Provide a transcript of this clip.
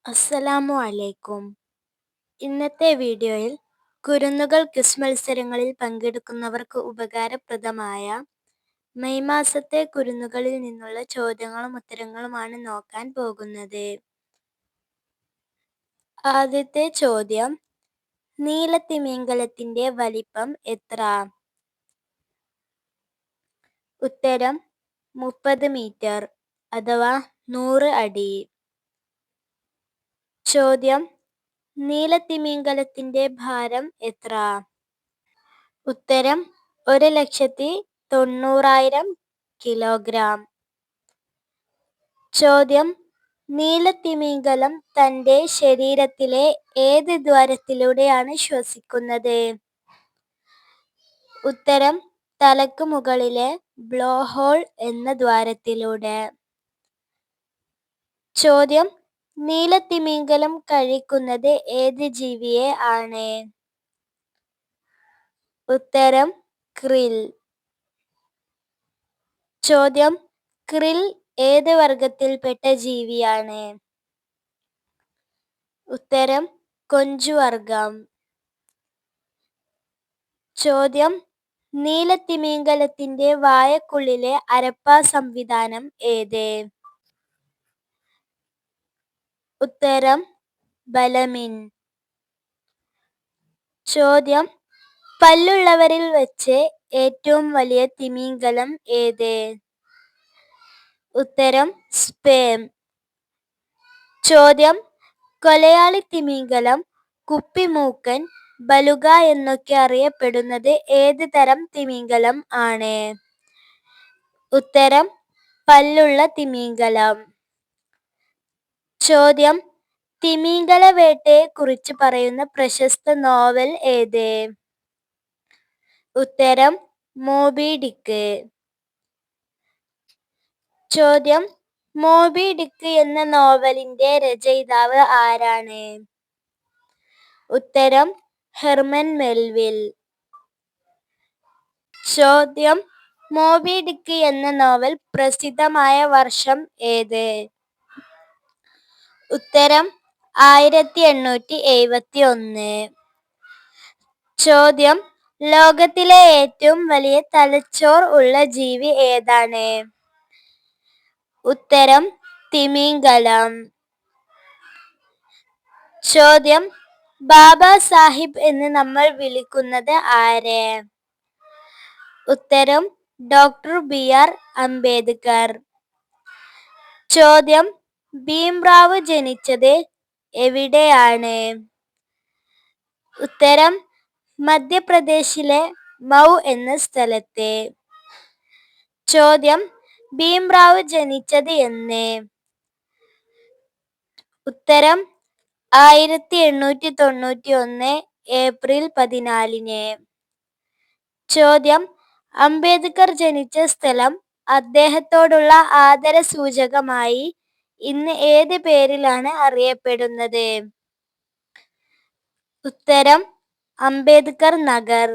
അസ്സലാമു അലൈക്കും. ഇന്നത്തെ വീഡിയോയിൽ കുരുന്നുകൾ ക്വിസ് മത്സരങ്ങളിൽ പങ്കെടുക്കുന്നവർക്ക് ഉപകാരപ്രദമായ മെയ് മാസത്തെ കുരുന്നുകളിൽ നിന്നുള്ള ചോദ്യങ്ങളും ഉത്തരങ്ങളുമാണ് നോക്കാൻ പോകുന്നത്. ആദ്യത്തെ ചോദ്യം, നീലത്തിമിംഗലത്തിന്റെ വലിപ്പം എത്ര? ഉത്തരം 30 മീറ്റർ അഥവാ 100 അടി. ചോദ്യം, നീലത്തിമിംഗലത്തിന്റെ ഭാരം എത്ര? ഉത്തരം 1,90,000 കിലോഗ്രാം. ചോദ്യം, നീലത്തിമിംഗലം തന്റെ ശരീരത്തിലെ ഏത് ദ്വാരത്തിലൂടെയാണ് ശ്വസിക്കുന്നത്? ഉത്തരം തലക്ക് മുകളിലെ ബ്ലോ ഹോൾ എന്ന ദ്വാരത്തിലൂടെ. ചോദ്യം, നീലത്തിമിംഗലം കഴിക്കുന്നത് ഏത് ജീവിയെ ആണ്? ഉത്തരം ക്രിൽ. ചോദ്യം, ക്രിൽ ഏത് വർഗത്തിൽപ്പെട്ട ജീവിയാണ്? ഉത്തരം കൊഞ്ചുവർഗം. ചോദ്യം, നീലത്തിമിംഗലത്തിന്റെ വായക്കുള്ളിലെ അരപ്പാ സംവിധാനം ഏത്? ഉത്തരം ബലമിൻ. ചോദ്യം, പല്ലുള്ളവരിൽ വച്ച് ഏറ്റവും വലിയ തിമിംഗലം ഏത്? ഉത്തരം സ്പേം. ചോദ്യം, കൊലയാളി തിമിംഗലം, കുപ്പിമൂക്കൻ, ബലുഗ എന്നൊക്കെ അറിയപ്പെടുന്നത് ഏത് തരം തിമിംഗലം ആണ്? ഉത്തരം പല്ലുള്ള തിമിംഗലം. ചോദ്യം, തിമിംഗല വേട്ടയെ കുറിച്ച് പറയുന്ന പ്രശസ്ത നോവൽ ഏത്? ഉത്തരം മോബി ഡിക്ക്. ചോദ്യം, മോബി ഡിക്ക് എന്ന നോവലിന്റെ രചയിതാവ് ആരാണ്? ഉത്തരം ഹെർമൻ മെൽവിൽ. ചോദ്യം, മോബി ഡിക്ക് എന്ന നോവൽ പ്രസിദ്ധമായ വർഷം ഏത്? ഉത്തരം 1871. ചോദ്യം, ലോകത്തിലെ ഏറ്റവും വലിയ തലച്ചോർ ഉള്ള ജീവി ഏതാണ്? ഉത്തരം തിമിംഗലം. ചോദ്യം, ബാബാ സാഹിബ് എന്ന് നമ്മൾ വിളിക്കുന്നത് ആരെ? ഉത്തരം ഡോക്ടർ ബി.ആർ. അംബേദ്കർ. ചോദ്യം, ഭീംറാവു ജനിച്ചത് എവിടെയാണ്? ഉത്തരം മധ്യപ്രദേശിലെ മൗ എന്ന സ്ഥലത്ത്. ചോദ്യം, ഭീംറാവു ജനിച്ചത് എന്ന്? ഉത്തരം 1891 ഏപ്രിൽ 14. ചോദ്യം, അംബേദ്കർ ജനിച്ച സ്ഥലം അദ്ദേഹത്തോടുള്ള ആദരസൂചകമായി ഇന്ന് ഏത് പേരിലാണ് അറിയപ്പെടുന്നത്? ഉത്തരം അംബേദ്കർ നഗർ.